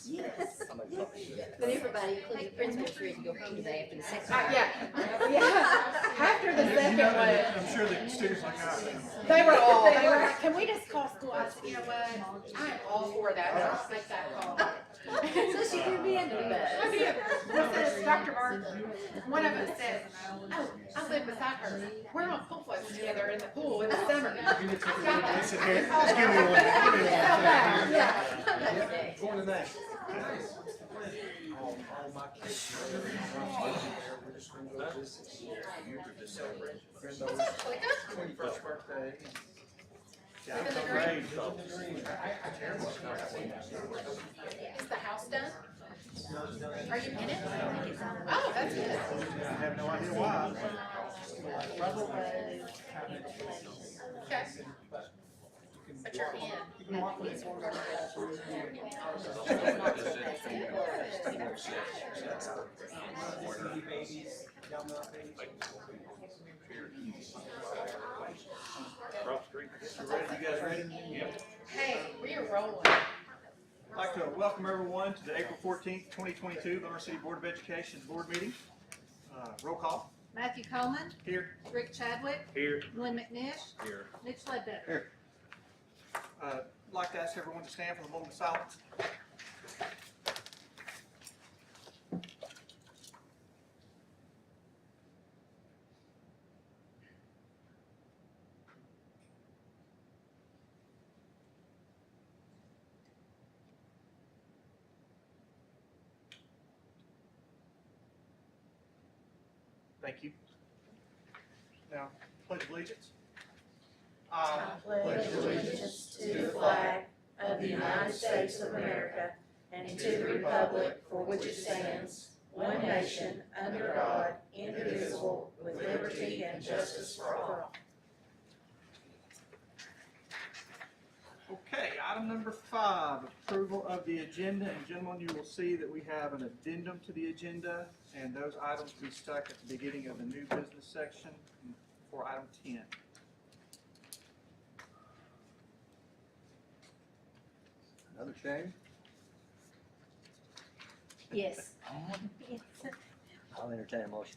Yes. But everybody, including the principals, ready to go home today after the second. Yeah. After the second one, I'm sure the students like that. they were like, can we just call school? I said, you know what? I'm all for that. I'll make that call. So she threw me under the I bus. did. What says Dr. Mark? One of us said, oh, I live beside her. We're on pool floats together in the pool in the summer. Listen here, just give me one. Give me one. Yeah. Going to that. First birthday. Yeah, I'm so great. Is the house done? Are you in it? Oh, that's good. I have no idea why. Okay. But you're in. You guys ready? Yeah. Hey, we are rolling. I'd like to welcome everyone to the April 14th, 2022 Lenoir City Board of Education Board Meeting. Roll call. Matthew Coleman, Here. Rick Chadwick, Here. Glenn McNish, Here. Mitch Ledbetter. I'd like to ask everyone to stand for the moment of silence. Thank you. Now, pledge allegiance. I pledge allegiance to the flag of the United States of America and to the republic for which it stands, one nation, under God, indivisible, with liberty and justice for all. Okay, item number 5, approval of the agenda. And gentlemen, you will see that we have an addendum to the agenda, and those items will be stuck at the beginning of the new business section for item 10. Another change? Yes. I'll entertain a motion.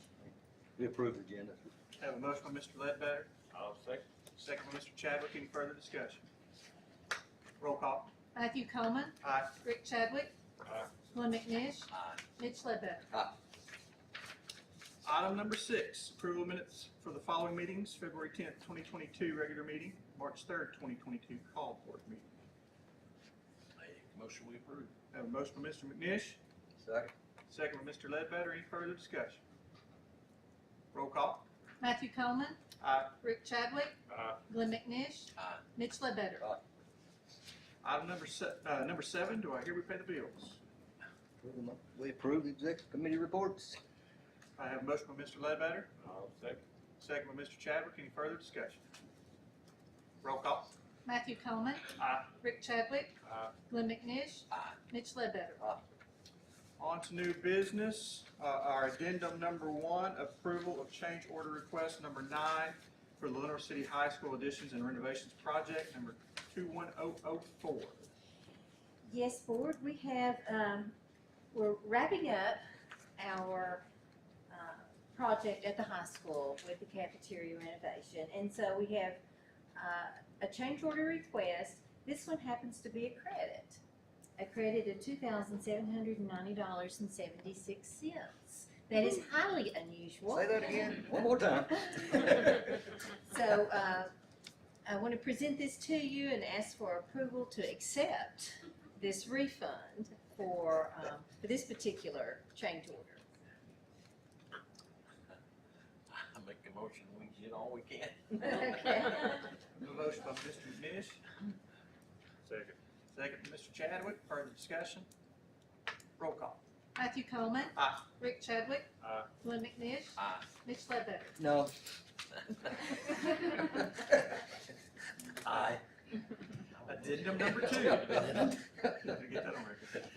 We approve the agenda. Have a motion by Mr. Ledbetter, I'll second. second by Mr. Chadwick. Any further discussion? Roll call. Matthew Coleman, Aye. Rick Chadwick, Aye. Glenn McNish, Aye. Mitch Ledbetter. Item number 6, approval of minutes for the following meetings: February 10th, 2022 regular meeting, March 3rd, 2022 call board meeting. Motion we approve. Have a motion by Mr. McNish, Second. second by Mr. Ledbetter. Any further discussion? Roll call. Matthew Coleman, Aye. Rick Chadwick, Aye. Glenn McNish, Aye. Mitch Ledbetter. Item number 7, do I hear we pay the bills? We approve the executive committee reports. I have a motion by Mr. Ledbetter, I'll second. second by Mr. Chadwick. Any further discussion? Roll call. Matthew Coleman, Aye. Rick Chadwick, Aye. Glenn McNish, Aye. Mitch Ledbetter. On to new business, our addendum number 1, approval of change order request number 9 for the Lenoir City High School additions and renovations project number 21004. Yes, board, we have, we're wrapping up our project at the high school with the cafeteria renovation. And so we have a change order request. This one happens to be a credit of $2,790.76. That is highly unusual. Say that again, one more time. So I want to present this to you and ask for approval to accept this refund for this particular change order. I make a motion, we get all we can. Okay. A motion by Mr. McNish. Second. Second by Mr. Chadwick. Further discussion? Roll call. Matthew Coleman, Aye. Rick Chadwick, Aye. Glenn McNish, Aye. Mitch Ledbetter. No. Aye. Addendum number 2. Get that on record.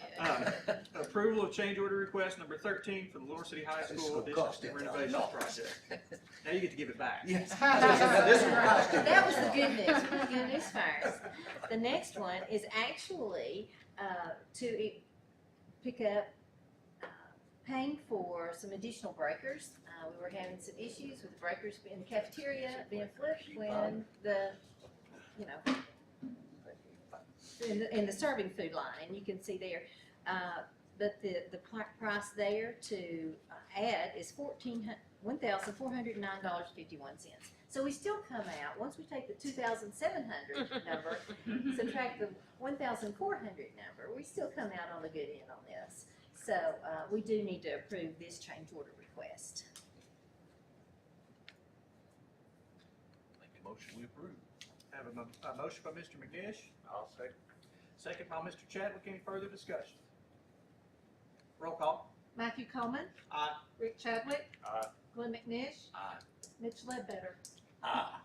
Approval of change order request number 13 for the Lenoir City High School additions and renovations project. Now you get to give it back. Yes. That was the good news. The good news first. The next one is actually to pick up paying for some additional breakers. We were having some issues with the breakers in the cafeteria being flipped when the, you know, in the serving food line, and you can see there. But the price there to add is $1,409.51. So we still come out, once we take the 2,700 number, subtract the 1,400 number, we still come out on the good end on this. So we do need to approve this change order request. Make a motion, we approve. Have a motion by Mr. McNish, I'll second. second by Mr. Chadwick. Any further discussion? Roll call. Matthew Coleman. Aye. Rick Chadwick. Aye. Glenn McNish. Aye. Mitch Ledbetter. Aye.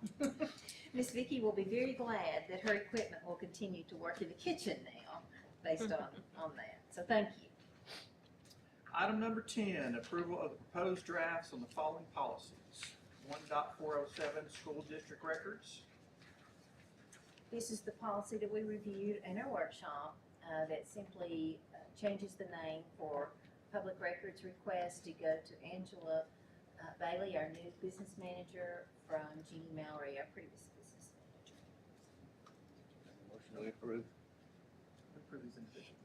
Miss Vicki will be very glad that her equipment will continue to work in the kitchen now, based on that. So thank you. Item number 10, approval of the proposed drafts on the following policies. 1.407, school district records. This is the policy that we reviewed in our workshop that simply changes the name for public records request to go to Angela Bailey, our new business manager, from Jeannie Mallory, our previous business manager. Motion we approve. Approve these individually.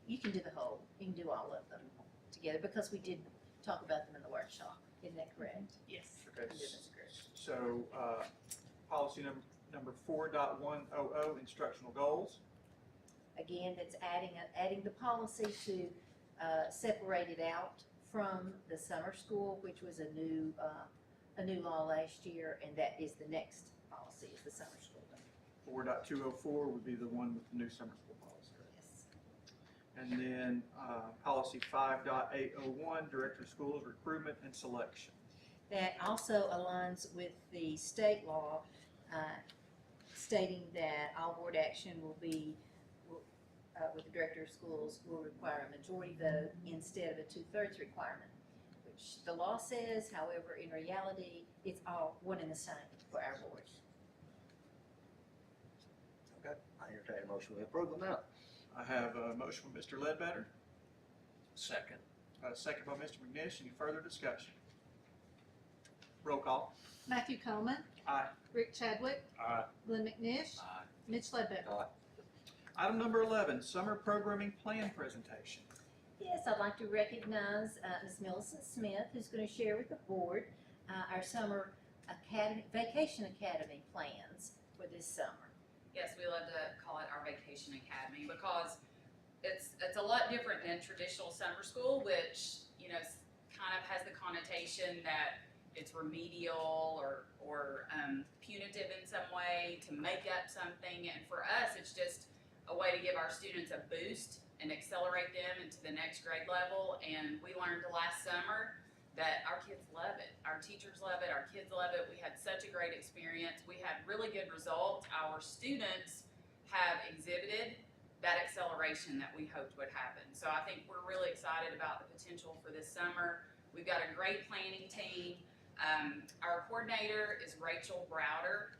You can do the whole, you can do all of them together because we did talk about them in the workshop. Isn't that correct? Yes. Okay, That's correct. so, policy number 4.100, instructional goals. Again, that's adding the policy to separate it out from the summer school, which was a new law last year, and that is the next policy, is the summer school. 4.204 would be the one with the new summer school policy. Yes. And then, policy 5.801, director of schools, recruitment and selection. That also aligns with the state law stating that all board action will be, with the director of schools, will require a majority vote instead of a 2/3 requirement, which the law says. However, in reality, it's all one and the same for our boards. Okay, I entertain a motion we approve them now. I have a motion from Mr. Ledbetter, Second. a second by Mr. McNish. Any further discussion? Roll call. Matthew Coleman. Aye. Rick Chadwick. Aye. Glenn McNish. Aye. Mitch Ledbetter. Aye. Item number 11, summer programming plan presentation. Yes, I'd like to recognize Ms. Millicent Smith, who's going to share with the board our summer vacation academy plans for this summer. Yes, we love to call it our Vacation Academy because it's a lot different than traditional summer school, which, you know, kind of has the connotation that it's remedial or punitive in some way to make up something. And for us, it's just a way to give our students a boost and accelerate them into the next grade level. And we learned last summer that our kids love it. Our teachers love it. Our kids love it. We had such a great experience. We had really good results. Our students have exhibited that acceleration that we hoped would happen. So I think we're really excited about the potential for this summer. We've got a great planning team. Our coordinator is Rachel Browder,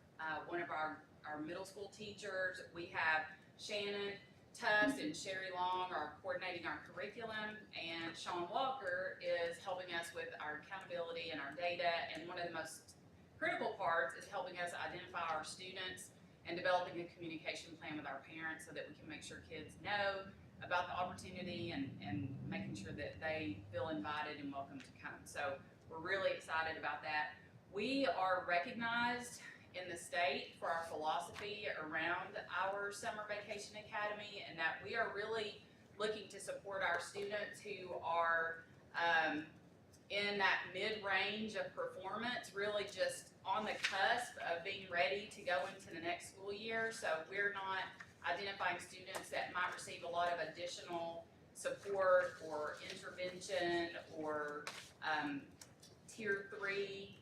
one of our middle school teachers. We have Shannon Tufts and Sherry Long are coordinating our curriculum, and Sean Walker is helping us with our accountability and our data. And one of the most critical parts is helping us identify our students and developing a communication plan with our parents so that we can make sure kids know about the opportunity and making sure that they feel invited and welcome to come. So we're really excited about that. We are recognized in the state for our philosophy around our Summer Vacation Academy, and that we are really looking to support our students who are in that mid-range of performance, really just on the cusp of being ready to go into the next school year. So we're not identifying students that might receive a lot of additional support or intervention or tier 3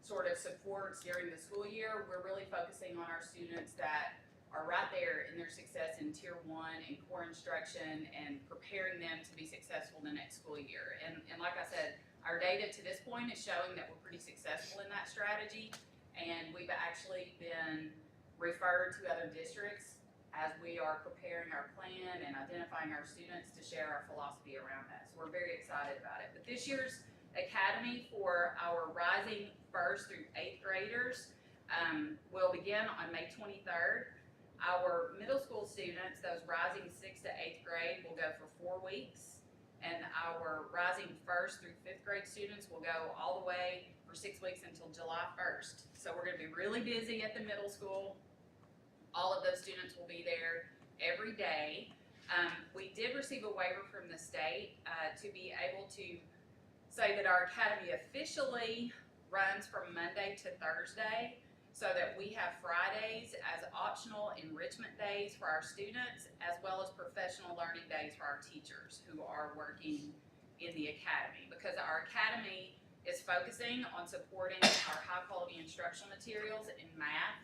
sort of supports during the school year. We're really focusing on our students that are right there in their success in tier 1 and core instruction and preparing them to be successful the next school year. And like I said, our data to this point is showing that we're pretty successful in that strategy, and we've actually been referred to other districts as we are preparing our plan and identifying our students to share our philosophy around that. So we're very excited about it. But this year's Academy for our rising 1st through 8th graders will begin on May 23rd. Our middle school students, those rising 6th to 8th grade, will go for 4 weeks. And our rising 1st through 5th grade students will go all the way for 6 weeks until July 1st. So we're going to be really busy at the middle school. All of those students will be there every day. We did receive a waiver from the state to be able to say that our academy officially runs from Monday to Thursday, so that we have Fridays as optional enrichment days for our students, as well as professional learning days for our teachers who are working in the academy. Because our academy is focusing on supporting our high-quality instructional materials in math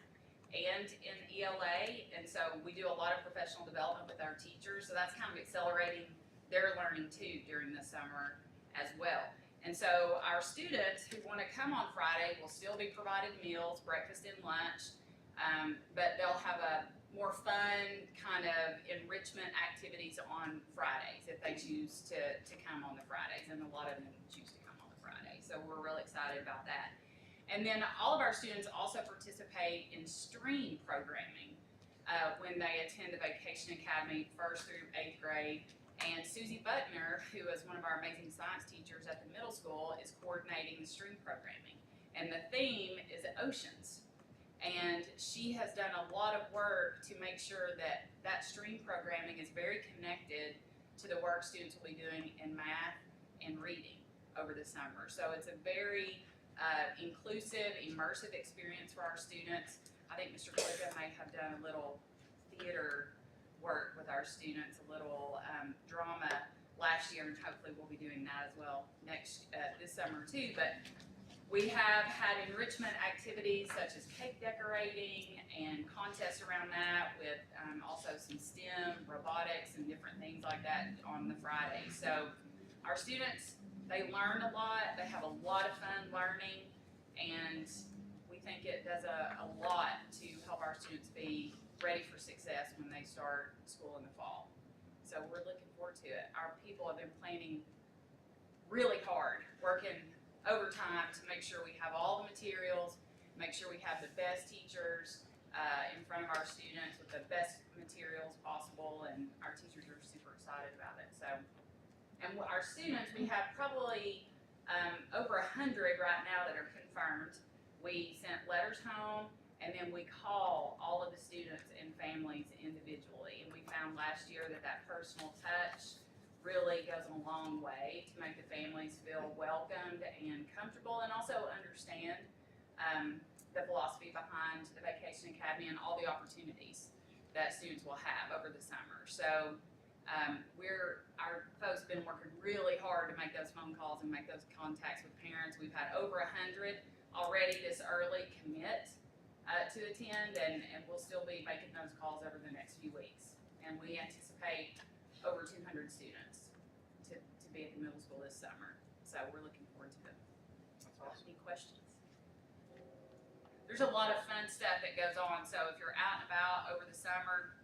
and in ELA, and so we do a lot of professional development with our teachers, so that's kind of accelerating their learning too during the summer as well. And so our students who want to come on Friday will still be provided meals, breakfast and lunch, but they'll have a more fun kind of enrichment activities on Fridays if they choose to come on the Fridays, and a lot of them choose to come on the Fridays. So we're really excited about that. And then all of our students also participate in STREAM programming when they attend the Vacation Academy 1st through 8th grade. And Susie Butner, who is one of our amazing science teachers at the middle school, is coordinating the STREAM programming. And the theme is oceans. And she has done a lot of work to make sure that that STREAM programming is very connected to the work students will be doing in math and reading over the summer. So it's a very inclusive, immersive experience for our students. I think Mr. Clifton may have done a little theater work with our students, a little drama last year, and hopefully we'll be doing that as well this summer too. But we have had enrichment activities such as cake decorating and contests around that, with also some STEM, robotics, and different things like that on the Friday. So our students, they learn a lot, they have a lot of fun learning, and we think it does a lot to help our students be ready for success when they start school in the fall. So we're looking forward to it. Our people have been planning really hard, working overtime to make sure we have all the materials, make sure we have the best teachers in front of our students with the best materials possible, and our teachers are super excited about it. So. And our students, we have probably over 100 right now that are confirmed. We sent letters home, and then we call all of the students and families individually. And we found last year that that personal touch really goes a long way to make the families feel welcomed and comfortable, and also understand the philosophy behind the Vacation Academy and all the opportunities that students will have over the summer. So our folks have been working really hard to make those phone calls and make those contacts with parents. We've had over 100 already this early commit to attend, and we'll still be making those calls over the next few weeks. And we anticipate over 200 students to be at the middle school this summer. So we're looking forward to it. That's awesome. Any questions? There's a lot of fun stuff that goes on. So if you're out and about over the summer,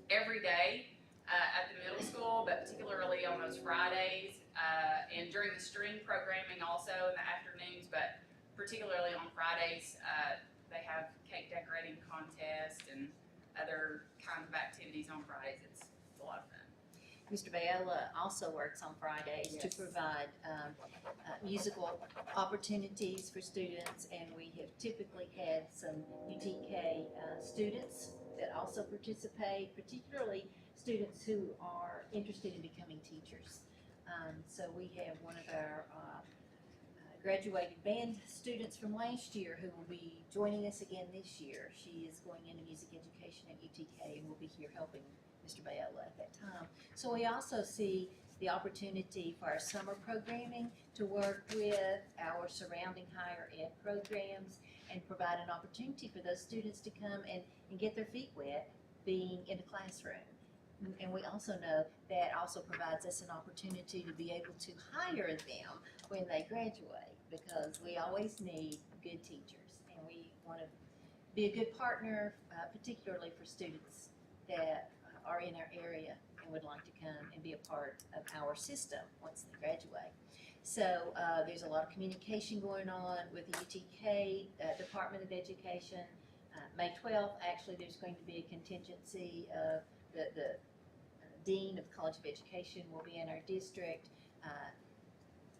every day, at the middle school, but particularly on those Fridays, and during the STREAM programming also in the afternoons, but particularly on Fridays, they have cake decorating contests and other kinds of activities on Fridays. It's a lot of fun. Mr. Bayola also works on Fridays to Yes. provide musical opportunities for students, and we have typically had some UTK students that also participate, particularly students who are interested in becoming teachers. So we have one of our graduated band students from last year who will be joining us again this year. She is going into music education at UTK and will be here helping Mr. Bayola at that time. So we also see the opportunity for our summer programming to work with our surrounding higher ed programs and provide an opportunity for those students to come and get their feet wet being in the classroom. And we also know that also provides us an opportunity to be able to hire them when they graduate, because we always need good teachers, and we want to be a good partner, particularly for students that are in our area and would like to come and be a part of our system once they graduate. So there's a lot of communication going on with the UTK Department of Education. May 12th, actually, there's going to be a contingency of the Dean of the College of Education will be in our district,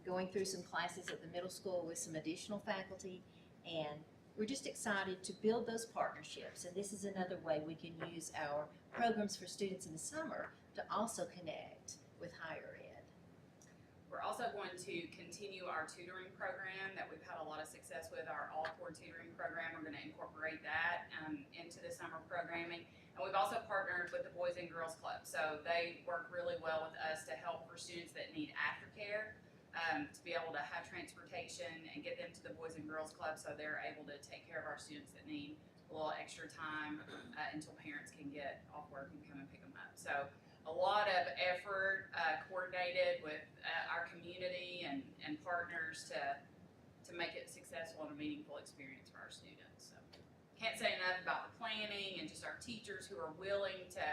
going through some classes at the middle school with some additional faculty, and we're just excited to build those partnerships. And this is another way we can use our programs for students in the summer to also connect with higher ed. We're also going to continue our tutoring program that we've had a lot of success with, our all-core tutoring program. We're going to incorporate that into the summer programming. And we've also partnered with the Boys and Girls Club. So they work really well with us to help for students that need aftercare, to be able to have transportation and get them to the Boys and Girls Club so they're able to take care of our students that need a little extra time until parents can get off work and come and pick them up. So a lot of effort coordinated with our community and partners to make it successful and a meaningful experience for our students. So can't say enough about the planning and just our teachers who are willing to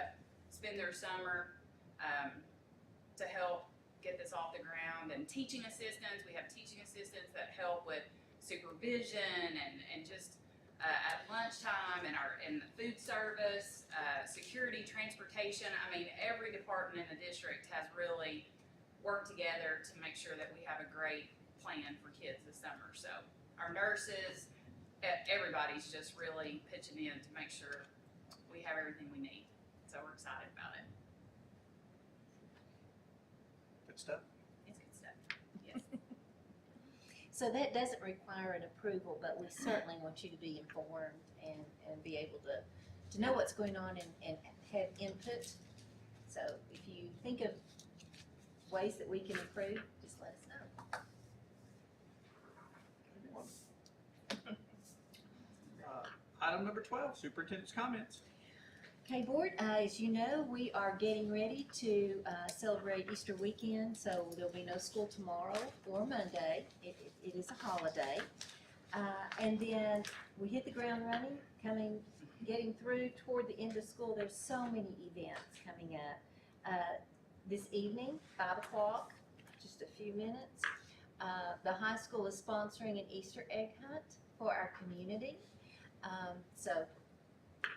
spend their summer to help get this off the ground. And teaching assistants, we have teaching assistants that help with supervision and just at lunchtime and in the food service, security, transportation. I mean, every department in the district has really worked together to make sure that we have a great plan for kids this summer. So our nurses, everybody's just really pitching in to make sure we have everything we need. So we're excited about it. Good stuff. It's good stuff. Yes. So that doesn't require an approval, but we certainly want you to be informed and be able to know what's going on and have input. So if you think of ways that we can improve, just let us know. Item number 12, Superintendent's Comments. Okay, Board, as you know, we are getting ready to celebrate Easter weekend, so there'll be no school tomorrow or Monday. It is a holiday. And then we hit the ground running, getting through toward the end of school. There's so many events coming up. This evening, 5 o'clock, just a few minutes, the high school is sponsoring an Easter egg hunt for our community. So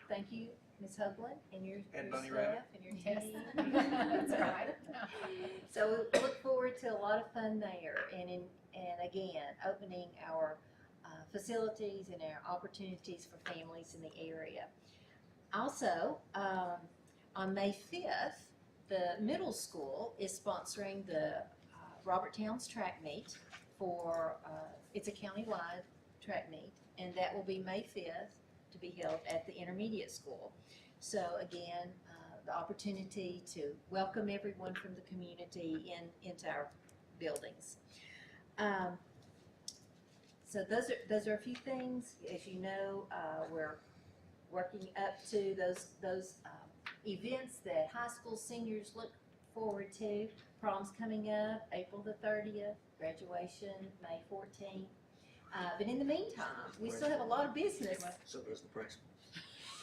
thank you, Ms. Hublin, and your Bunny staff Rabbit. and your Yes. team. That's right. So we look forward to a lot of fun there, and again, opening our facilities and our opportunities for families in the area. Also, on May 5th, the middle school is sponsoring the Robert Towns track meet for, it's a countywide track meet, and that will be May 5th to be held at the intermediate school. So again, the opportunity to welcome everyone from the community into our buildings. So those are a few things. As you know, we're working up to those events that high school seniors look forward to. Prom's coming up April the 30th, graduation May 14th. But in the meantime, we still have a lot of business. So does the principal.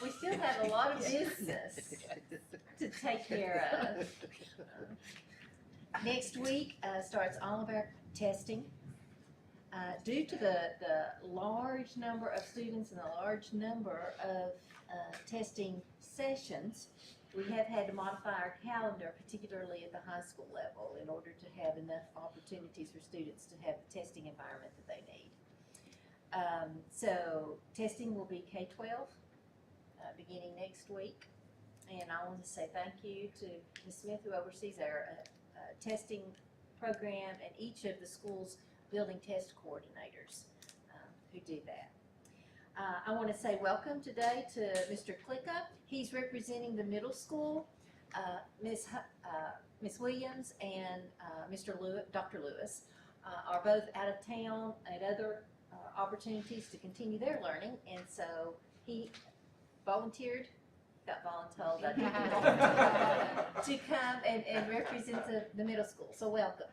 We still have a lot of business to take care of. Next week starts all of our testing. Due to the large number of students and the large number of testing sessions, we have had to modify our calendar, particularly at the high school level, in order to have enough opportunities for students to have the testing environment that they need. So testing will be K-12 beginning next week. And I want to say thank you to Ms. Smith, who oversees our testing program, and each of the schools' building test coordinators who do that. I want to say welcome today to Mr. Klicka. He's representing the middle school. Ms. Williams and Dr. Lewis are both out of town at other opportunities to continue their learning, and so he volunteered, got voluntold, to come and represent the middle school. So welcome.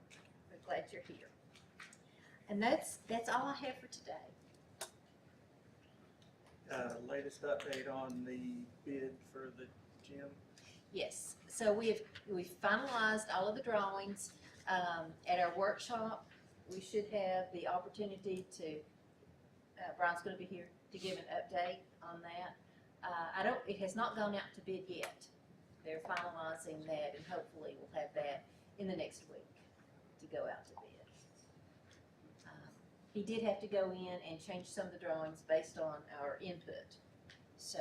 We're glad you're here. And that's all I have for today. Latest update on the bid for the Jim? Yes, so we've finalized all of the drawings. At our workshop, we should have the opportunity to, Brian's gonna be here to give an update on that. It has not gone out to bid yet. They're finalizing that, and hopefully we'll have that in the next week to go out to bid. He did have to go in and change some of the drawings based on our input, so.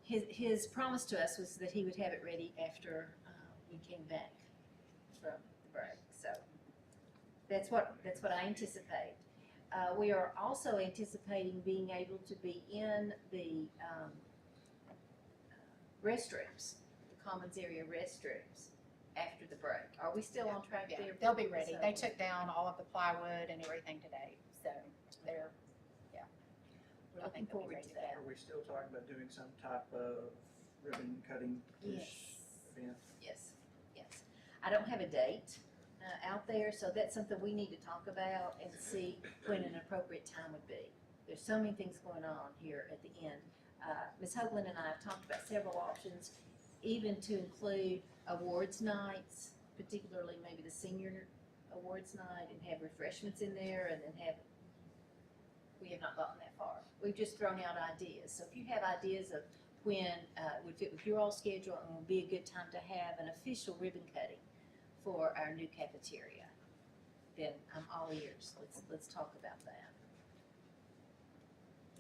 His promise to us was that he would have it ready after we came back from the break. So that's what I anticipate. We are also anticipating being able to be in the restrooms, the commons area restrooms, after the break. Are we still on track Yeah, there? they'll be ready. So- They took down all of the plywood and everything today, so they're, We're I looking think they'll be forward ready to to that. Are we still talking about doing some type of ribbon cutting Yes. event? Yes, yes. I don't have a date out there, so that's something we need to talk about and see when an appropriate time would be. There's so many things going on here at the end. Ms. Hoagland and I have talked about several options, even to include awards nights, particularly maybe the senior awards night, and have refreshments in there, and then have, we have not gotten that far. We've just thrown out ideas. So if you have ideas of when it would fit with your all schedule and would be a good time to have an official ribbon cutting for our new cafeteria, then I'm all ears. Let's talk about that.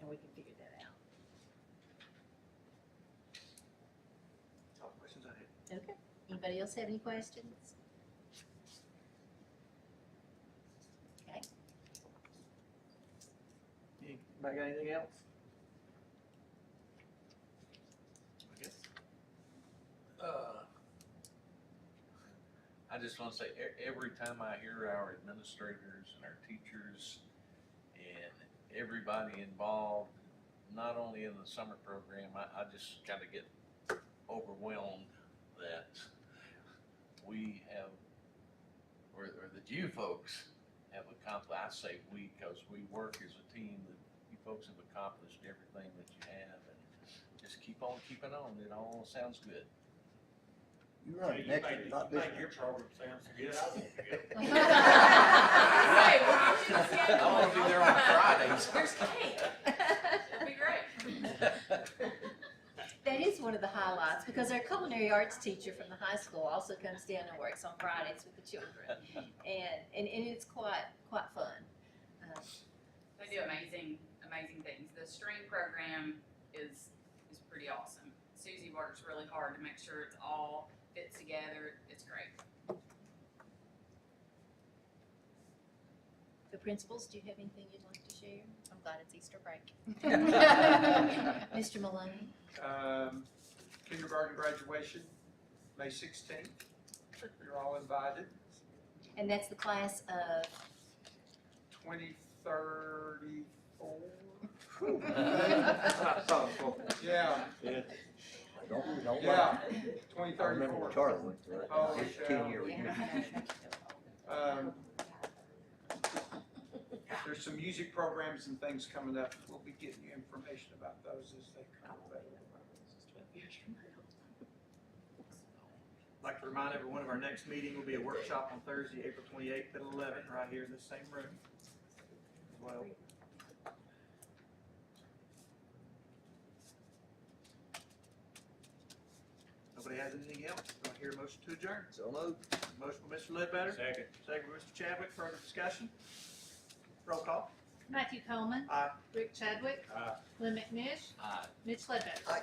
And we can figure that out. All the questions I had. Okay. Anybody else have any questions? Okay. Anybody got anything else? I guess. I just want to say, every time I hear our administrators and our teachers and everybody involved, not only in the summer program, I just kind of get overwhelmed that we have, or that you folks have accomplished. I say we, because we work as a team, that you folks have accomplished everything that you have, and just keep on keeping on. It all sounds good. You run it next year, not this year. Your program sounds good, I won't forget. Hey, we'll get you the schedule. I want to be there on Fridays. There's cake. It'll be great. That is one of the highlights, because our culinary arts teacher from the high school also comes down and works on Fridays with the children. And it's quite fun. They do amazing things. The string program is pretty awesome. Susie works really hard to make sure it's all fits together. It's great. The principals, do you have anything you'd like to share? I'm glad it's Easter break. Mr. Maloney? Kindergarten graduation, May 16th. You're all invited. And that's the class of, 2034. Yeah. Yeah, Don't yeah, I remember 2034. Charlie went through it. Oh, His yeah. 10-year reunion. There's some music programs and things coming up. We'll be getting you information about those as they come available. I'd like to remind everyone of our next meeting will be a workshop on Thursday, April 28th at 11, right here in this same room as well. Nobody has anything else? Do I hear a motion to adjourn? So moved. Motion by Mr. Ledbetter, Second. second by Mr. Chadwick. Further discussion? Roll call. Matthew Coleman. Aye. Rick Chadwick. Aye. Lynn McNish. Aye. Mitch Ledbetter. Aye.